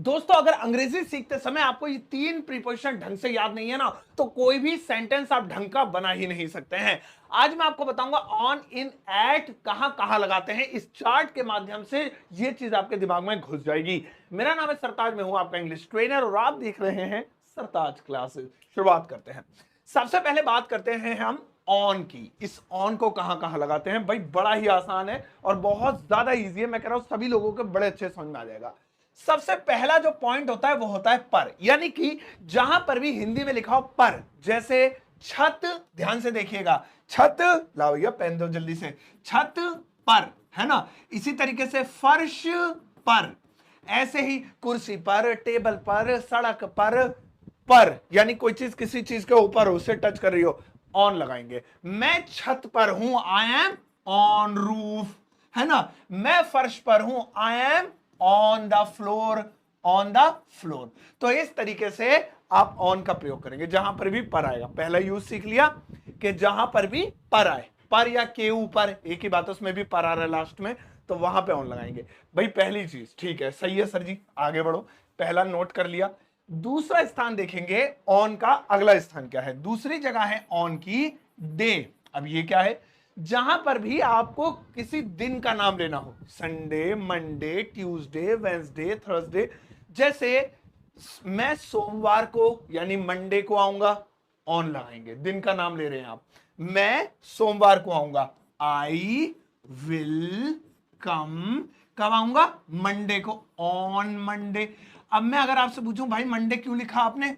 दोस्तों अगर अंग्रेजी सीखते समय आपको ये तीन प्रीपोजिशन ढंग से याद नहीं है ना, तो कोई भी सेंटेंस आप ढंग का बना ही नहीं सकते हैं। आज मैं आपको बताऊंगा ऑन, इन, एट कहां कहां लगाते हैं। इस चार्ट के माध्यम से ये चीज आपके दिमाग में घुस जाएगी। मेरा नाम है सरताज, मैं हूं आपका इंग्लिश ट्रेनर और आप देख रहे हैं सरताज क्लासेस। शुरुआत करते हैं। सबसे पहले बात करते हैं हम ऑन की। इस ऑन को कहां कहां लगाते हैं भाई, बड़ा ही आसान है और बहुत ज्यादा इजी है। मैं कह रहा हूं सभी लोगों को बड़े अच्छे समझ में आ जाएगा। सबसे पहला जो पॉइंट होता है वो होता है पर, यानी कि जहां पर भी हिंदी में लिखा हो पर, जैसे छत, ध्यान से देखिएगा, छत, लाओ भैया पेन दो जल्दी से, छत पर, है ना। इसी तरीके से फर्श पर, ऐसे ही कुर्सी पर, टेबल पर, सड़क पर यानी कोई चीज किसी चीज के ऊपर हो, उससे टच कर रही हो, ऑन लगाएंगे। मैं छत पर हूं, आई एम ऑन रूफ, है ना। मैं फर्श पर हूं, I am on the floor, on the floor. तो इस तरीके से आप ऑन का प्रयोग करेंगे जहां पर भी पर आएगा। पहला यूज सीख लिया कि जहां पर भी पर आए, पर या के ऊपर एक ही बात है, उसमें भी पर आ रहा है लास्ट में, तो वहां पे ऑन लगाएंगे भाई। पहली चीज ठीक है, सही है सर जी, आगे बढ़ो। पहला नोट कर लिया। दूसरा स्थान देखेंगे ऑन का, अगला स्थान क्या है, दूसरी जगह है ऑन की डे। अब ये क्या है, जहां पर भी आपको किसी दिन का नाम लेना हो, Sunday, Monday, Tuesday, Wednesday, Thursday. जैसे मैं सोमवार को यानी मंडे को आऊंगा, ऑन लगाएंगे, दिन का नाम ले रहे हैं आप। मैं सोमवार को आऊंगा, आई विल कम, कब आऊंगा, मंडे को, ऑन मंडे। अब मैं अगर आपसे पूछूं भाई मंडे क्यों लिखा आपने,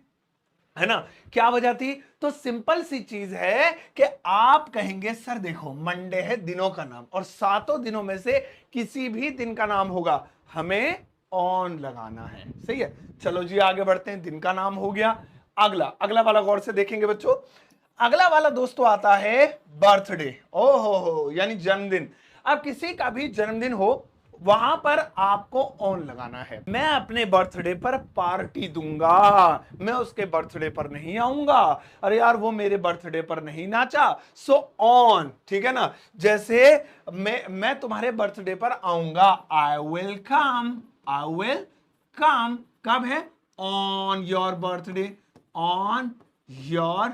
है ना, क्या वजह थी, तो सिंपल सी चीज है कि आप कहेंगे सर देखो मंडे है दिनों का नाम और सातों दिनों में से किसी भी दिन का नाम होगा, हमें ऑन लगाना है। सही है, चलो जी आगे बढ़ते हैं। दिन का नाम हो गया। अगला अगला वाला गौर से देखेंगे बच्चों। अगला वाला दोस्तों आता है बर्थडे। ओहो हो, यानी जन्मदिन। अब किसी का भी जन्मदिन हो, वहां पर आपको ऑन लगाना है। मैं अपने बर्थडे पर पार्टी दूंगा, मैं उसके बर्थडे पर नहीं आऊंगा, अरे यार वो मेरे बर्थडे पर नहीं नाचा, सो ऑन, ठीक है ना। जैसे मैं तुम्हारे बर्थडे पर आऊंगा, I will come, I will come, कब है, on your birthday, on your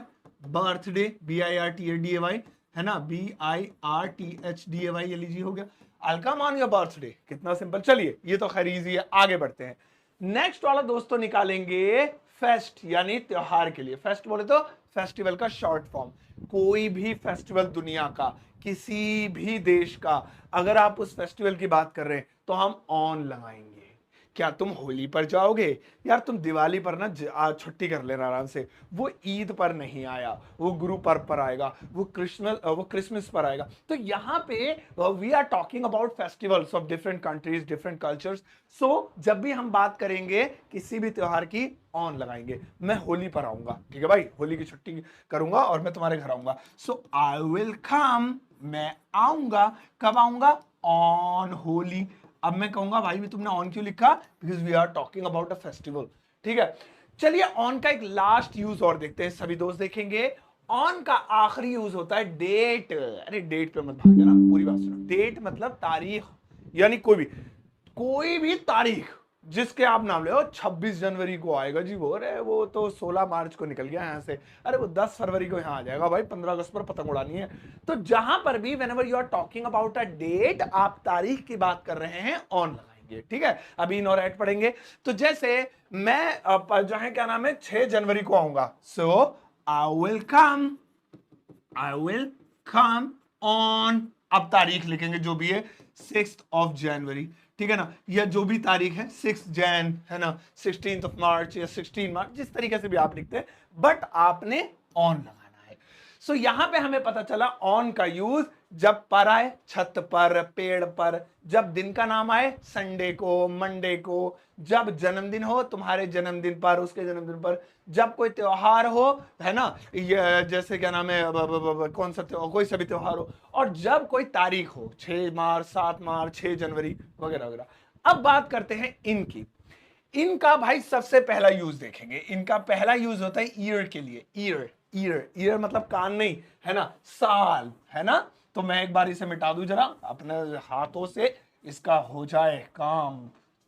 birthday, BIRTHDAY, है ना, BIRTHDAY, ये लीजिए हो गया, I'll come on your birthday। कितना सिंपल। चलिए ये तो खैर इजी है, आगे बढ़ते हैं। नेक्स्ट वाला दोस्तों निकालेंगे फेस्ट, यानी त्योहार के लिए। फेस्ट बोले तो फेस्टिवल का शॉर्ट फॉर्म। कोई भी फेस्टिवल दुनिया का, किसी भी देश का, अगर आप उस फेस्टिवल की बात कर रहे हैं तो हम ऑन लगाएंगे। क्या तुम होली पर जाओगे, यार तुम दिवाली पर ना छुट्टी कर लेना आराम से, वो ईद पर नहीं आया, वो गुरु पर्व पर आएगा, वो क्रिसमस पर आएगा। तो यहाँ पे we are talking about festivals of different countries, different cultures. सो जब भी हम बात करेंगे किसी भी त्योहार की, ऑन लगाएंगे। मैं होली पर आऊंगा, ठीक है भाई, होली की छुट्टी करूंगा और मैं तुम्हारे घर आऊंगा, सो आई विल कम, मैं आऊंगा, कब आऊंगा, ऑन होली। अब मैं कहूंगा भाई भी तुमने ऑन क्यों लिखा, because we are talking about a festival. ठीक है, चलिए ऑन का एक लास्ट यूज और देखते हैं, सभी दोस्त देखेंगे। ऑन का आखिरी यूज होता है डेट। अरे डेट पे मत भाग जाना, पूरी बात सुनो। डेट मतलब तारीख, यानी कोई भी तारीख जिसके आप नाम ले, 26 जनवरी को आएगा जी वो, अरे वो तो 16 मार्च को निकल गया यहाँ से, अरे वो 10 फरवरी को यहाँ आ जाएगा भाई, 15 अगस्त पर पतंग उड़ानी है। तो जहां पर भी whenever you are talking about a date, आप तारीख की बात कर रहे हैं, ऑन लगाएंगे। ठीक है, अभी इन और ऐड पढ़ेंगे। तो जैसे मैं जो है क्या नाम है 6 जनवरी को आऊंगा, सो I will come, I will come on, अब तारीख लिखेंगे जो भी है 6th of January, ठीक है ना, या जो भी तारीख है 6 जैन, है ना, 16th of March या 16 मार्च, जिस तरीके से भी आप लिखते हैं, बट आपने ऑन लगाना है। सो यहां पे हमें पता चला ऑन का यूज जब पर आए, छत पर, पेड़ पर, जब दिन का नाम आए, संडे को, मंडे को, जब जन्मदिन हो तुम्हारे जन्मदिन पर, उसके जन्मदिन पर, जब कोई त्योहार हो, है ना, ये जैसे क्या नाम है कौन सा त्योहार, कोई सा भी त्योहार हो, और जब कोई तारीख हो, 6 मार्च, 7 मार्च, 6 जनवरी वगैरह वगैरह। अब बात करते हैं इनकी। इनका भाई सबसे पहला यूज देखेंगे। इनका पहला यूज होता है ईयर के लिए। ईयर, ईयर, ईयर मतलब कान नहीं, है ना, साल, है ना। तो मैं एक बार इसे मिटा दूं जरा अपने हाथों से, इसका हो जाए काम।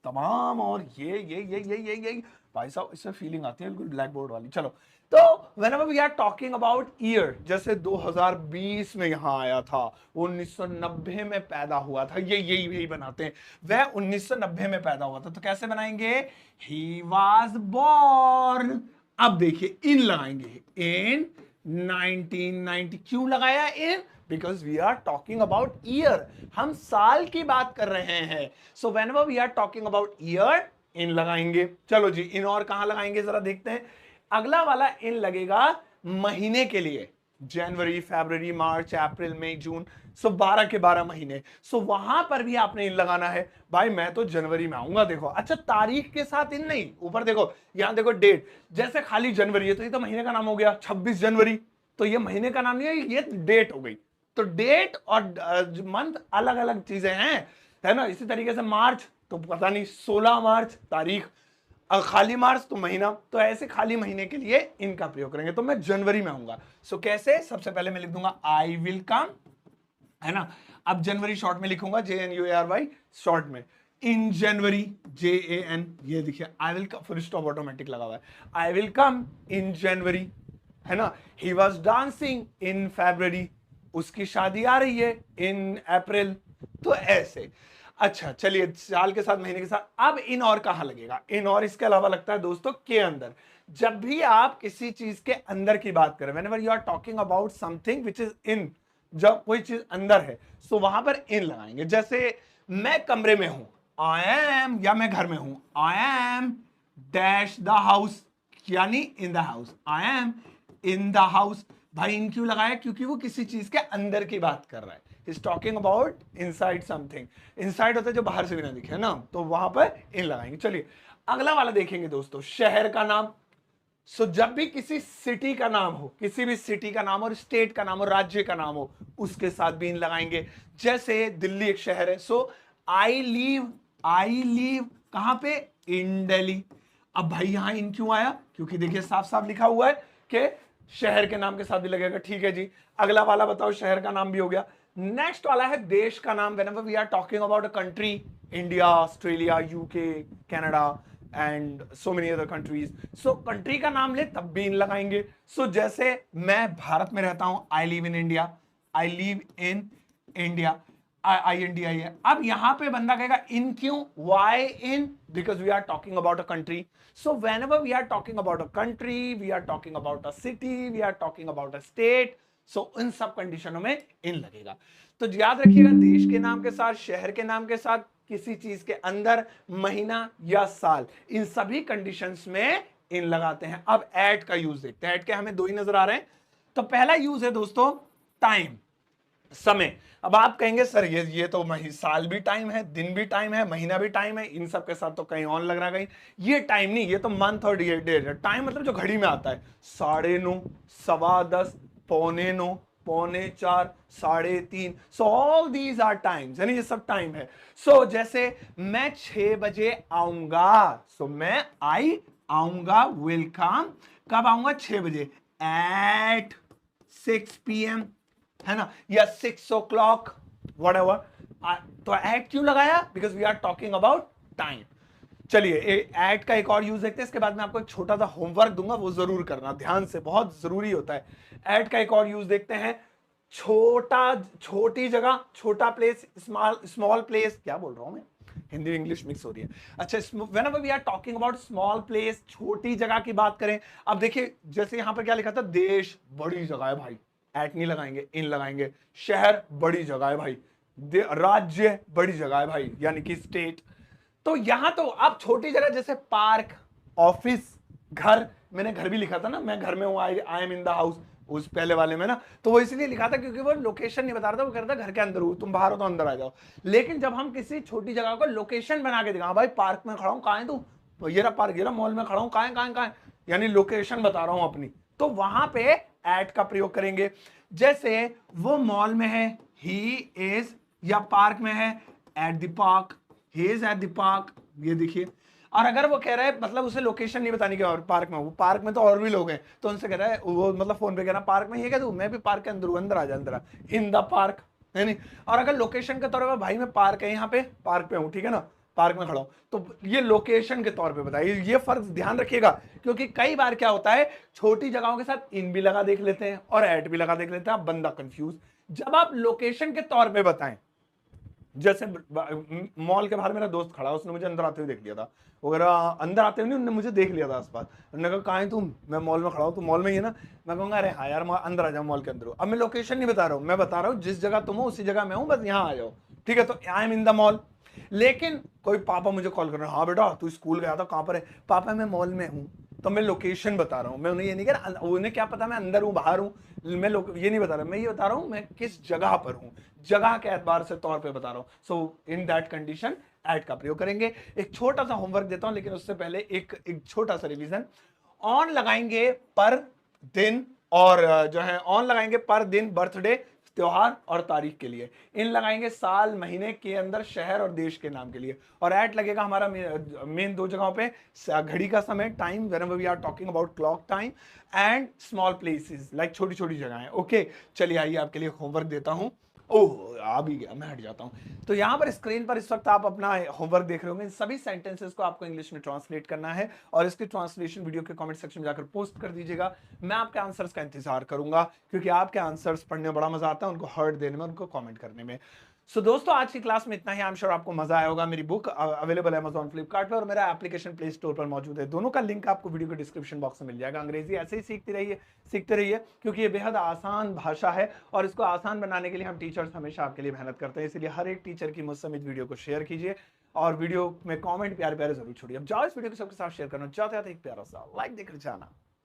तमाम, और ये भाई साहब इसमें फीलिंग आती है बिल्कुल ब्लैक बोर्ड वाली। चलो, तो whenever we are talking about year, जैसे 2020 में यहाँ आया था, 1990 में पैदा हुआ था, यही बनाते हैं, वह 1990 में पैदा हुआ था, तो कैसे बनाएंगे? he was born। अब देखिए इन लगाएंगे, in 1990। क्यों लगाया इन? Because we are talking about year, हम साल की बात कर रहे हैं। सो whenever we are talking about year, इन लगाएंगे। चलो जी, इन और कहां लगाएंगे जरा देखते हैं। अगला वाला इन लगेगा महीने के लिए, जनवरी, फरवरी, मार्च, अप्रैल, मई, जून, सो 12 के 12 महीने। सो वहां पर भी आपने इन लगाना है। भाई मैं तो जनवरी में आऊंगा, देखो, अच्छा तारीख के साथ इन नहीं, ऊपर देखो, यहां देखो डेट, जैसे खाली जनवरी है तो ये तो महीने का नाम हो गया, 26 जनवरी, तो ये महीने का नाम नहीं है, ये डेट हो गई। तो डेट और मंथ अलग अलग चीजें हैं, है ना। इसी तरीके से मार्च तो पता नहीं 16 मार्च तारीख, खाली मार्च तो महीना, तो ऐसे खाली महीने के लिए इनका प्रयोग करेंगे। तो मैं जनवरी में आऊंगा, सो कैसे? सबसे पहले मैं लिख दूंगा आई विल कम, है ना। अब जनवरी शॉर्ट में लिखूंगा, JNUARY शॉर्ट में, इन जनवरी, JAN, ये देखिए I will come, full stop automatic लगा हुआ है, आई विल कम इन जनवरी, है ना। ही वॉज डांसिंग इन फरवरी, उसकी शादी आ रही है इन अप्रैल, तो ऐसे। अच्छा चलिए, साल के साथ, महीने के साथ। अब इन और कहां लगेगा? इन और इसके अलावा लगता है दोस्तों के अंदर। जब भी आप किसी चीज के अंदर की बात करें, whenever you are talking about something which is in, जब कोई चीज अंदर है, सो वहां पर इन लगाएंगे। जैसे मैं कमरे में हूं, आई एम, या मैं घर में हूं, I am dash the house, यानी in the house, I am in the house. भाई इन क्यों लगाया? क्योंकि वो किसी चीज के अंदर की बात कर रहा है, is talking about inside something. Inside होता है जो बाहर से भी ना दिखे, ना, तो वहां पर इन लगाएंगे। चलिए अगला वाला देखेंगे दोस्तों, शहर का नाम। सो जब भी किसी सिटी का नाम हो, किसी भी सिटी का नाम और स्टेट का नाम हो, राज्य का नाम हो, उसके साथ भी इन लगाएंगे। जैसे दिल्ली एक शहर है, सो आई लीव कहां पे? इन दिल्ली। अब भाई यहां इन क्यों आया? क्योंकि देखिए साफ साफ लिखा हुआ है कि शहर के नाम के साथ भी लगेगा। ठीक है जी, अगला वाला बताओ, शहर का नाम भी हो गया। नेक्स्ट वाला है देश का नाम। whenever we are talking about a country, India, Australia, UK, Canada and so many other countries, so country का नाम ले तब भी इन लगाएंगे। सो जैसे मैं भारत में रहता हूं, I live in India, I live in India, INDIA है। अब यहां पे बंदा कहेगा इन क्यों? Why in? Because we are talking about a country. So whenever we are talking about a country, we are talking about a city, we are talking about a state, सो इन सब कंडीशनों में इन लगेगा। तो याद रखिएगा, देश के नाम के साथ, शहर के नाम के साथ, किसी चीज के अंदर, महीना या साल, इन सभी कंडीशंस में इन लगाते हैं। अब एट का यूज देखते हैं। एट के हमें दो ही नजर आ रहे हैं। तो पहला यूज है दोस्तों टाइम, समय। अब आप कहेंगे सर ये तो साल भी टाइम है, दिन भी टाइम है, महीना भी टाइम है, इन सब के साथ तो कहीं और लग रहा है। कहीं ये टाइम नहीं, ये तो मंथ और डेट है। टाइम मतलब जो घड़ी में आता है, 9:30, 10:15, 9:45, 3:45, 3:30, so all these are times, यानी ये सब टाइम है। सो जैसे मैं 6 बजे आऊंगा, सो मैं आऊंगा, विल कम। कब आऊंगा? 6 बजे, एट 6 PM, है ना, या 6 o'clock, whatever। तो एट क्यों लगाया? Because we are talking about time. चलिए एट का एक और यूज देखते हैं, इसके बाद मैं आपको एक छोटा सा होमवर्क दूंगा, वो जरूर करना ध्यान से, बहुत जरूरी होता है। एट का एक और यूज देखते हैं, छोटी जगह, छोटा प्लेस, स्मॉल प्लेस, क्या बोल रहा हूं मैं, हिंदी इंग्लिश मिक्स हो रही है। अच्छा, whenever we are talking about small place, छोटी जगह की बात करें। अब देखिए जैसे यहां पर क्या लिखा था, देश बड़ी जगह है भाई, एट नहीं लगाएंगे, इन लगाएंगे। शहर बड़ी जगह है भाई, राज्य बड़ी जगह है भाई, यानी कि स्टेट। तो यहां तो आप छोटी जगह जैसे पार्क, ऑफिस, घर, मैंने घर भी लिखा था ना, मैं घर में हूं, I am in the house, उस पहले वाले में ना, तो वो इसलिए लिखा था क्योंकि वो लोकेशन नहीं बता रहा था, वो कह रहा था घर के अंदर हूं, तुम बाहर हो तो अंदर आ जाओ। लेकिन जब हम किसी छोटी जगह को लोकेशन बना के दिखा, भाई पार्क में खड़ा हूं, कहां है तू? ये रहा पार्क, ये रहा मॉल में खड़ा हूं, कहां है, यानी लोकेशन बता रहा हूं अपनी, तो वहां पे एट का प्रयोग करेंगे। जैसे वो मॉल में है, ही इज, या पार्क में है, at the park, he is at the park, ये देखिए। और अगर वो कह रहा है, मतलब उसे लोकेशन नहीं बतानी कि और पार्क में, वो पार्क में तो और भी लोग हैं, तो उनसे कह रहा है वो, मतलब फोन पे कह रहा है पार्क में, ये कह दूं मैं भी पार्क के अंदर हूं, अंदर आ जा, अंदर आ, इन द पार्क, है नहीं। और अगर लोकेशन के तौर पर भाई मैं पार्क है, यहाँ पे पार्क पे हूँ, ठीक है ना, पार्क में खड़ा हूं, तो ये लोकेशन के तौर पे बताइए, ये फर्क ध्यान रखिएगा, क्योंकि कई बार क्या होता है छोटी जगहों के साथ इन भी लगा देख लेते हैं और एट भी लगा देख लेते हैं, आप बंदा कंफ्यूज। जब आप लोकेशन के तौर पे बताएं, जैसे मॉल के बाहर मेरा दोस्त खड़ा, उसने मुझे अंदर आते हुए देख लिया था, वगैरह अंदर आते हुए नहीं, उन्होंने मुझे देख लिया था आसपास, उन्होंने कहा कहाँ है तुम, मैं मॉल में खड़ा हूँ, तुम मॉल में ही है ना, मैं कहूंगा अरे हाँ यार अंदर आ जाओ, मॉल के अंदर हो। अब मैं लोकेशन नहीं बता रहा हूँ, मैं बता रहा हूँ जिस जगह तुम हो उसी जगह मैं हूँ, बस यहाँ आ जाओ, ठीक है, तो I am in the mall. लेकिन कोई पापा मुझे कॉल कर रहे हैं, हाँ बेटा तू स्कूल गया था, कहाँ पर है, पापा मैं मॉल में हूँ, तो मैं लोकेशन बता रहा हूँ, मैं उन्हें ये नहीं कह रहा, उन्हें क्या पता मैं अंदर हूँ बाहर हूँ, मैं ये नहीं बता रहा, मैं ये बता रहा हूँ मैं किस जगह पर हूँ, जगह के एतबार से तौर पे बता रहा हूँ। सो इन दैट कंडीशन एट का प्रयोग करेंगे। एक छोटा सा होमवर्क देता हूं, लेकिन उससे पहले एक छोटा सा रिवीजन। ऑन लगाएंगे पर दिन, और जो है ऑन लगाएंगे पर दिन, बर्थडे, त्योहार और तारीख के लिए। इन लगाएंगे साल महीने के अंदर शहर और देश के नाम के लिए। और एट लगेगा हमारा मेन दो जगहों पे, घड़ी का समय, time, whenever we are talking about clock time, and small places like छोटी छोटी जगहें। ओके, चलिए आइए आपके लिए होमवर्क देता हूं। ओह आ भी गया, मैं हट जाता हूं। तो यहां पर स्क्रीन पर इस वक्त आप अपना होमवर्क देख रहे होंगे, सभी सेंटेंसेस को आपको इंग्लिश में ट्रांसलेट करना है, और इसकी ट्रांसलेशन वीडियो के कमेंट सेक्शन में जाकर पोस्ट कर दीजिएगा। मैं आपके आंसर्स का इंतजार करूंगा, क्योंकि आपके आंसर्स पढ़ने में बड़ा मजा आता है, उनको हर्ट देने में, उनको कमेंट करने में। सो दोस्तों आज की क्लास में इतना ही। आई एम श्योर आपको मजा आया होगा। मेरी बुक अवेलेबल है Amazon, फ्लिपकार्ट पर, और मेरा एप्लीकेशन प्ले स्टोर पर मौजूद है। दोनों का लिंक आपको वीडियो के डिस्क्रिप्शन बॉक्स में मिल जाएगा। अंग्रेजी ऐसे ही सीखते रहिए, क्योंकि ये बेहद आसान भाषा है, और इसको आसान बनाने के लिए हम टीचर्स हमेशा आपके लिए मेहनत करते हैं। इसलिए हर एक टीचर की मुझसे इस वीडियो को शेयर कीजिए, और वीडियो में कॉमेंट प्यारे प्यारे जरूर छोड़िए। अब जाओ इस वीडियो को सबके साथ शेयर करना चाहते हैं, एक प्यारा सा लाइक देकर जाना।